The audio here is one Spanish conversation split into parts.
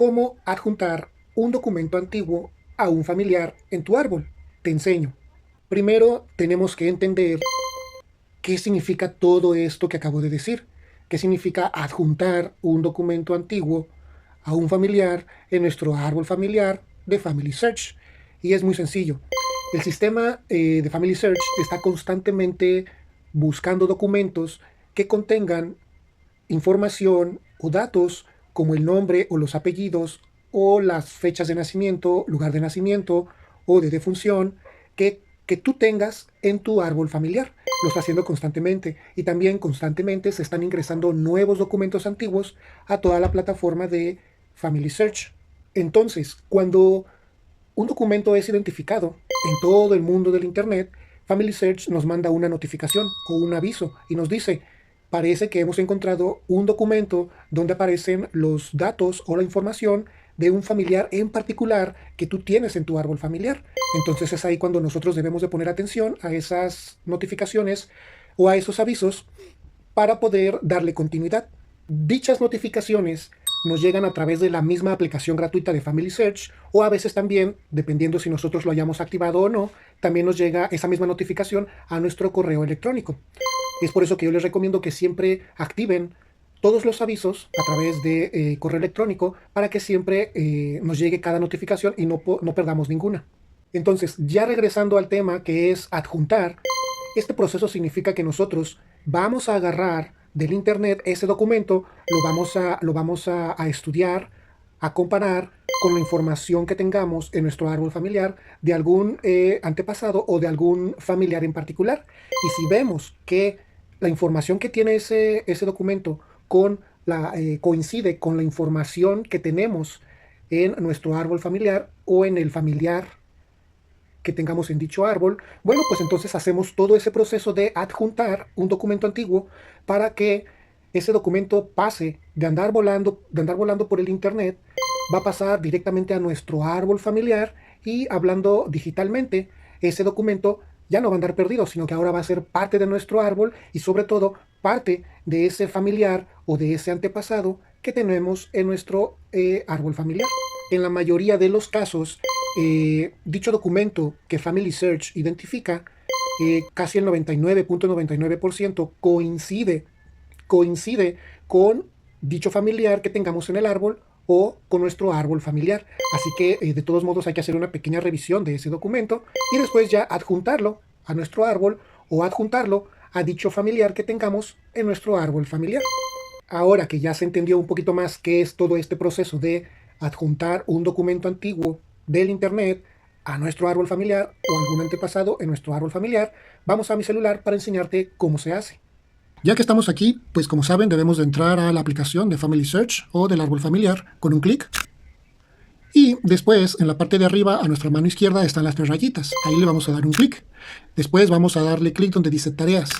cómo adjuntar un documento antiguo a un familiar en tu árbol. Te enseño. Primero tenemos que entender qué significa todo esto que acabo de decir. ¿Qué significa adjuntar un documento antiguo a un familiar en nuestro árbol familiar de Family Search? Y es muy sencillo. El sistema de Family Search está constantemente buscando documentos que contengan información o datos como el nombre o los apellidos o las fechas de nacimiento, lugar de nacimiento o de defunción que tú tengas en tu árbol familiar. Lo está haciendo constantemente y también constantemente se están ingresando nuevos documentos antiguos a toda la plataforma de Family Search. Entonces, cuando un documento es identificado en todo el mundo del Internet, Family Search nos manda una notificación o un aviso y nos dice: parece que hemos encontrado un documento donde aparecen los datos o la información de un familiar en particular que tú tienes en tu árbol familiar. Entonces es ahí cuando nosotros debemos de poner atención a esas notificaciones o a esos avisos para poder darle continuidad. Dichas notificaciones nos llegan a través de la misma aplicación gratuita de Family Search, o a veces también, dependiendo si nosotros lo hayamos activado o no, también nos llega esa misma notificación a nuestro correo electrónico. Es por eso que yo les recomiendo que siempre activen todos los avisos a través de correo electrónico para que siempre nos llegue cada notificación y no perdamos ninguna. Entonces, ya regresando al tema que es adjuntar, este proceso significa que nosotros vamos a agarrar del internet ese documento, lo vamos a estudiar, a comparar con la información que tengamos en nuestro árbol familiar de algún antepasado o de algún familiar en particular. Y si vemos que la información que tiene ese documento coincide con la información que tenemos en nuestro árbol familiar o en el familiar que tengamos en dicho árbol, bueno, pues entonces hacemos todo ese proceso de adjuntar un documento antiguo para que ese documento pase de andar volando por el internet, va a pasar directamente a nuestro árbol familiar y hablando digitalmente, ese documento ya no va a andar perdido, sino que ahora va a ser parte de nuestro árbol y sobre todo parte de ese familiar o de ese antepasado que tenemos en nuestro árbol familiar. En la mayoría de los casos, dicho documento que Family Search identifica, casi el 99.99% coincide con dicho familiar que tengamos en el árbol o con nuestro árbol familiar. Así que de todos modos hay que hacer una pequeña revisión de ese documento y después ya adjuntarlo a nuestro árbol o adjuntarlo a dicho familiar que tengamos en nuestro árbol familiar. Ahora que ya se entendió un poquito más qué es todo este proceso de adjuntar un documento antiguo del internet a nuestro árbol familiar o algún antepasado en nuestro árbol familiar, vamos a mi celular para enseñarte cómo se hace. Ya que estamos aquí, pues como saben debemos de entrar a la aplicación de Family Search o del árbol familiar con un clic. Y después, en la parte de arriba, a nuestra mano izquierda, están las tres rayitas. Ahí le vamos a dar un clic. Después vamos a darle clic donde dice tareas.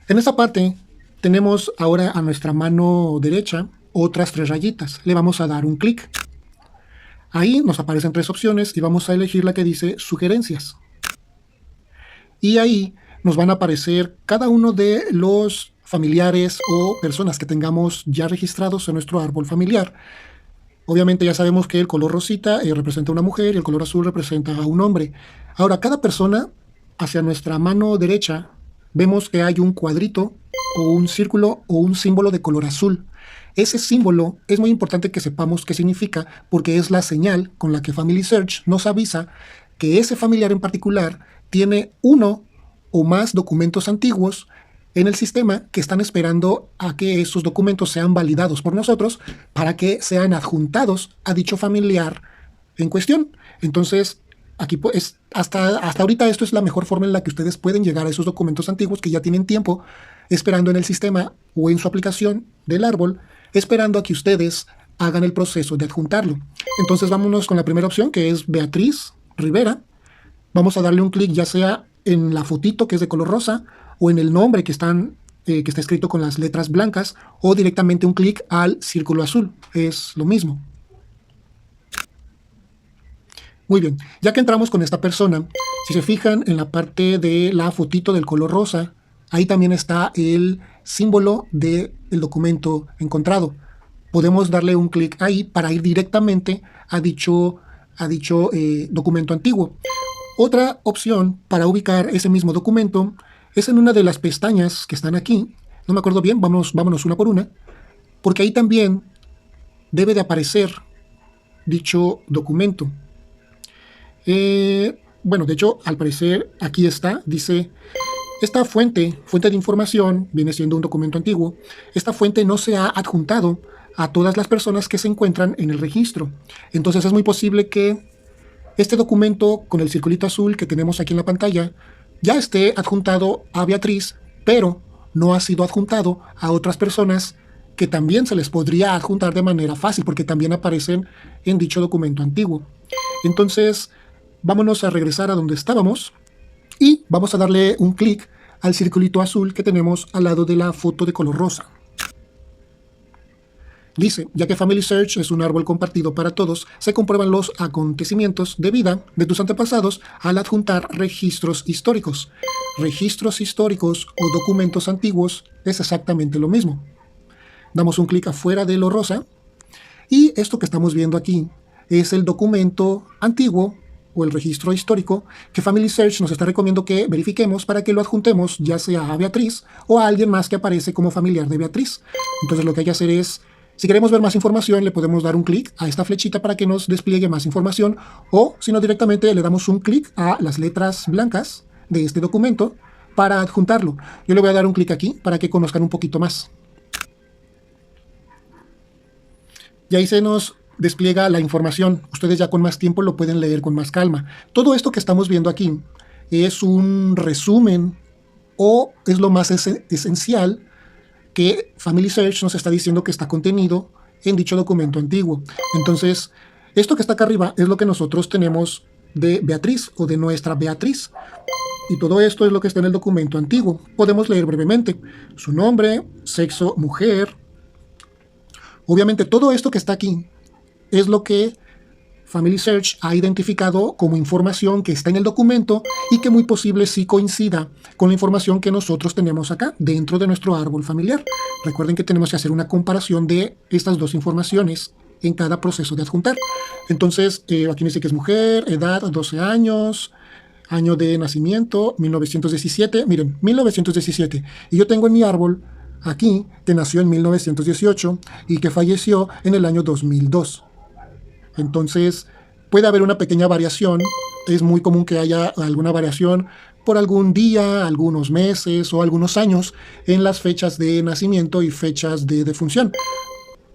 En esta parte tenemos ahora a nuestra mano derecha otras tres rayitas. Le vamos a dar un clic. Ahí nos aparecen tres opciones y vamos a elegir la que dice sugerencias. Y ahí nos van a aparecer cada uno de los familiares o personas que tengamos ya registrados en nuestro árbol familiar. Obviamente ya sabemos que el color rosita representa a una mujer y el color azul representa a un hombre. Ahora, cada persona, hacia nuestra mano derecha, vemos que hay un cuadrito o un círculo o un símbolo de color azul. Ese símbolo es muy importante que sepamos qué significa porque es la señal con la que Family Search nos avisa que ese familiar en particular tiene uno o más documentos antiguos en el sistema que están esperando a que esos documentos sean validados por nosotros para que sean adjuntados a dicho familiar en cuestión. Entonces, aquí pues, hasta ahorita esto es la mejor forma en la que ustedes pueden llegar a esos documentos antiguos que ya tienen tiempo esperando en el sistema o en su aplicación del árbol, esperando a que ustedes hagan el proceso de adjuntarlo. Entonces vámonos con la primera opción, que es Beatriz Rivera. Vamos a darle un clic ya sea en la fotito que es de color rosa o en el nombre que está escrito con las letras blancas o directamente un clic al círculo azul. Es lo mismo. Muy bien, ya que entramos con esta persona, si se fijan en la parte de la fotito del color rosa, ahí también está el símbolo del documento encontrado. podemos darle un clic ahí para ir directamente a dicho documento antiguo. Otra opción para ubicar ese mismo documento es en una de las pestañas que están aquí. No me acuerdo bien, vámonos una por una, porque ahí también debe de aparecer dicho documento. Bueno, de hecho, al parecer aquí está, dice, esta fuente de información, viene siendo un documento antiguo. Esta fuente no se ha adjuntado a todas las personas que se encuentran en el registro. Entonces es muy posible que este documento con el circulito azul que tenemos aquí en la pantalla ya esté adjuntado a Beatriz, pero no ha sido adjuntado a otras personas que también se les podría adjuntar de manera fácil porque también aparecen en dicho documento antiguo. Entonces, vámonos a regresar a donde estábamos y vamos a darle un clic al circulito azul que tenemos al lado de la foto de color rosa. Dice, ya que Family Search es un árbol compartido para todos, se comprueban los acontecimientos de vida de tus antepasados al adjuntar registros históricos. Registros históricos o documentos antiguos es exactamente lo mismo. Damos un clic afuera de lo rosa y esto que estamos viendo aquí es el documento antiguo o el registro histórico que Family Search nos está recomendando que verifiquemos para que lo adjuntemos ya sea a Beatriz o a alguien más que aparece como familiar de Beatriz. Entonces lo que hay que hacer es, si queremos ver más información, le podemos dar un clic a esta flechita para que nos despliegue más información, o si no, directamente le damos un clic a las letras blancas de este documento para adjuntarlo. Yo le voy a dar un clic aquí para que conozcan un poquito más. Y ahí se nos despliega la información. Ustedes ya con más tiempo lo pueden leer con más calma. Todo esto que estamos viendo aquí es un resumen o es lo más esencial que Family Search nos está diciendo que está contenido en dicho documento antiguo. Entonces, esto que está acá arriba es lo que nosotros tenemos de Beatriz o de nuestra Beatriz. Y todo esto es lo que está en el documento antiguo. Podemos leer brevemente su nombre, sexo, mujer. Obviamente todo esto que está aquí es lo que Family Search ha identificado como información que está en el documento y que muy posible sí coincida con la información que nosotros tenemos acá dentro de nuestro árbol familiar. Recuerden que tenemos que hacer una comparación de estas dos informaciones en cada proceso de adjuntar. Entonces, aquí dice que es mujer, edad 12 años, año de nacimiento 1917. Miren, 1917. Y yo tengo en mi árbol aquí que nació en 1918 y que falleció en el año 2002. Entonces, puede haber una pequeña variación. Es muy común que haya alguna variación por algún día, algunos meses o algunos años en las fechas de nacimiento y fechas de defunción.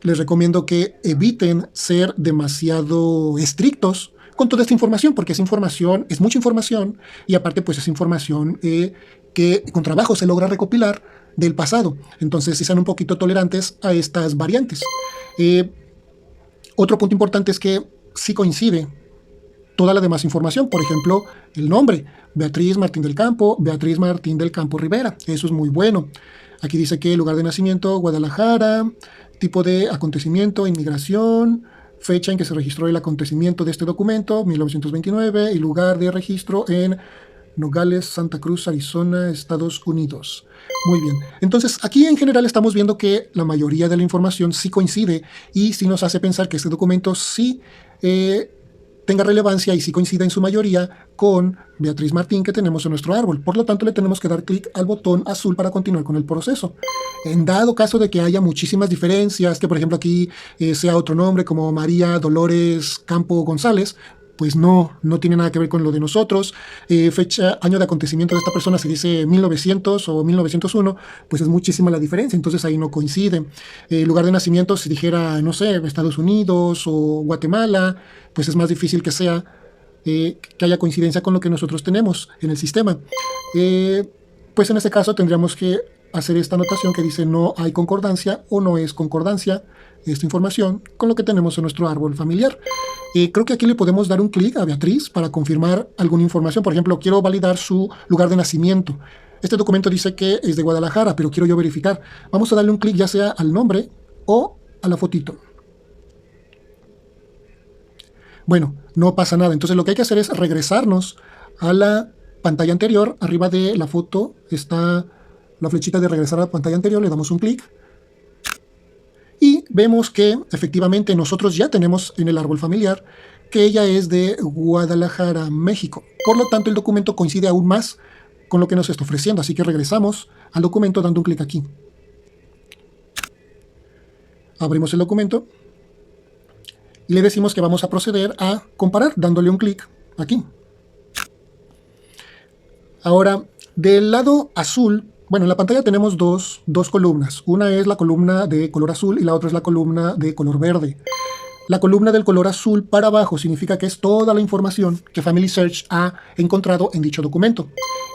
Les recomiendo que eviten ser demasiado estrictos con toda esta información, porque esa información es mucha información y aparte pues es información que con trabajo se logra recopilar del pasado. Entonces, sí sean un poquito tolerantes a estas variantes. Otro punto importante es que sí coincide toda la demás información. Por ejemplo, el nombre, Beatriz Martín del Campo, Beatriz Martín del Campo Rivera. Eso es muy bueno. Aquí dice que lugar de nacimiento, Guadalajara, tipo de acontecimiento, inmigración, fecha en que se registró el acontecimiento de este documento, 1929, y lugar de registro en Nogales, Santa Cruz, Arizona, Estados Unidos. Muy bien. Entonces, aquí en general estamos viendo que la mayoría de la información sí coincide y sí nos hace pensar que este documento sí tenga relevancia y sí coincida en su mayoría con Beatriz Martín que tenemos en nuestro árbol. Por lo tanto, le tenemos que dar clic al botón azul para continuar con el proceso. En dado caso de que haya muchísimas diferencias, que por ejemplo aquí sea otro nombre como María Dolores Campo González, pues no tiene nada que ver con lo de nosotros. Fecha, año de acontecimiento de esta persona se dice 1900 o 1901, pues es muchísima la diferencia, entonces ahí no coincide. Lugar de nacimiento, si dijera, no sé, Estados Unidos o Guatemala, pues es más difícil que sea, que haya coincidencia con lo que nosotros tenemos en el sistema. Pues en este caso tendríamos que hacer esta anotación que dice no hay concordancia o no es concordancia esta información con lo que tenemos en nuestro árbol familiar. Creo que aquí le podemos dar un clic a Beatriz para confirmar alguna información. Por ejemplo, quiero validar su lugar de nacimiento. Este documento dice que es de Guadalajara, pero quiero yo verificar. Vamos a darle un clic ya sea al nombre o a la fotito. Bueno, no pasa nada. Entonces lo que hay que hacer es regresarnos a la pantalla anterior. Arriba de la foto está la flechita de regresar a la pantalla anterior. Le damos un clic. Y vemos que efectivamente nosotros ya tenemos en el árbol familiar que ella es de Guadalajara, México. Por lo tanto, el documento coincide aún más con lo que nos está ofreciendo. Así que regresamos al documento dando un clic aquí. Abrimos el documento y le decimos que vamos a proceder a comparar dándole un clic aquí. Ahora, del lado azul, bueno, en la pantalla tenemos dos columnas. Una es la columna de color azul y la otra es la columna de color verde. La columna del color azul para abajo significa que es toda la información que Family Search ha encontrado en dicho documento.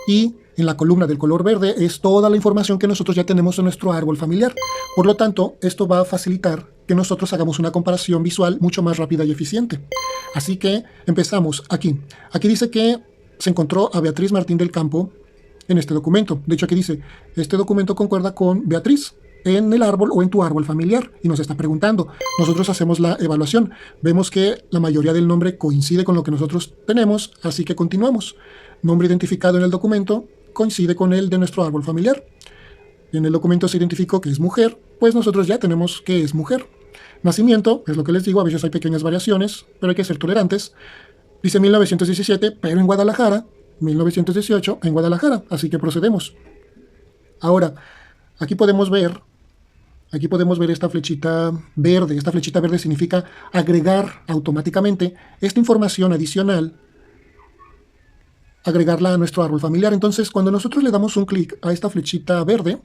Y en la columna del color verde es toda la información que nosotros ya tenemos en nuestro árbol familiar. Por lo tanto, esto va a facilitar que nosotros hagamos una comparación visual mucho más rápida y eficiente. Así que empezamos aquí. Aquí dice que se encontró a Beatriz Martín del Campo en este documento. De hecho, aquí dice, este documento concuerda con Beatriz en el árbol o en tu árbol familiar, y nos está preguntando. Nosotros hacemos la evaluación, vemos que la mayoría del nombre coincide con lo que nosotros tenemos, así que continuamos. Nombre identificado en el documento coincide con el de nuestro árbol familiar. En el documento se identificó que es mujer, pues nosotros ya tenemos que es mujer. Nacimiento, es lo que les digo, a veces hay pequeñas variaciones, pero hay que ser tolerantes. Dice 1917, pero en Guadalajara, 1918 en Guadalajara, así que procedemos. Ahora, aquí podemos ver esta flechita verde. Esta flechita verde significa agregar automáticamente esta información adicional, agregarla a nuestro árbol familiar. Entonces, cuando nosotros le damos un clic a esta flechita verde,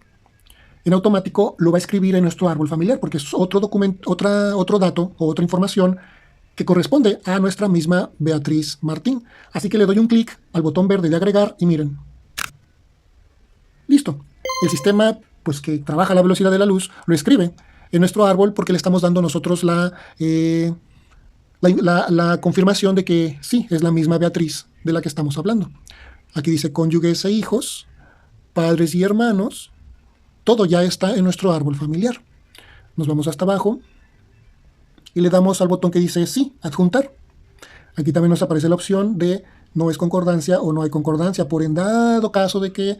en automático lo va a escribir en nuestro árbol familiar, porque es otro documento, otro dato o otra información que corresponde a nuestra misma Beatriz Martín. Así que le doy un clic al botón verde de agregar y miren. Listo. El sistema, pues que trabaja a la velocidad de la luz, lo escribe en nuestro árbol porque le estamos dando nosotros la confirmación de que sí, es la misma Beatriz de la que estamos hablando. Aquí dice cónyuges e hijos, padres y hermanos. Todo ya está en nuestro árbol familiar. Nos vamos hasta abajo y le damos al botón que dice sí, adjuntar. Aquí también nos aparece la opción de no es concordancia o no hay concordancia, por en dado caso de que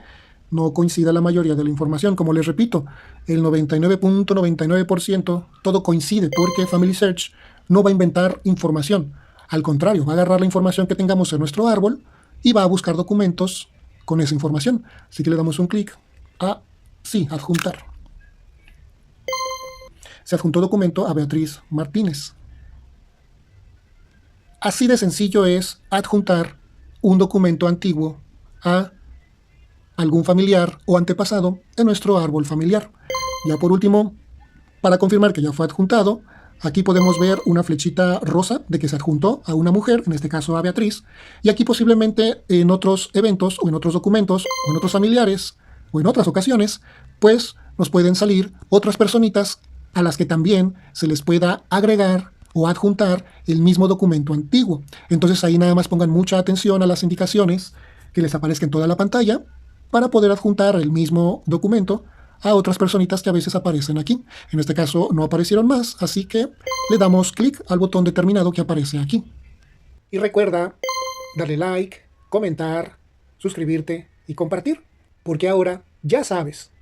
no coincida la mayoría de la información. Como les repito, el 99.99% todo coincide porque Family Search no va a inventar información. Al contrario, va a agarrar la información que tengamos en nuestro árbol y va a buscar documentos con esa información. Así que le damos un clic a sí, adjuntar. Se adjuntó documento a Beatriz Martínez. Así de sencillo es adjuntar un documento antiguo a algún familiar o antepasado en nuestro árbol familiar. Ya por último, para confirmar que ya fue adjuntado, aquí podemos ver una flechita rosa de que se adjuntó a una mujer, en este caso a Beatriz, y aquí posiblemente en otros eventos o en otros documentos o en otros familiares o en otras ocasiones, pues nos pueden salir otras personitas a las que también se les pueda agregar o adjuntar el mismo documento antiguo. Entonces ahí nada más pongan mucha atención a las indicaciones que les aparezcan en toda la pantalla para poder adjuntar el mismo documento a otras personitas que a veces aparecen aquí. En este caso no aparecieron más, así que le damos clic al botón determinado que aparece aquí. Y recuerda darle like, comentar, suscribirte y compartir, porque ahora ya sabes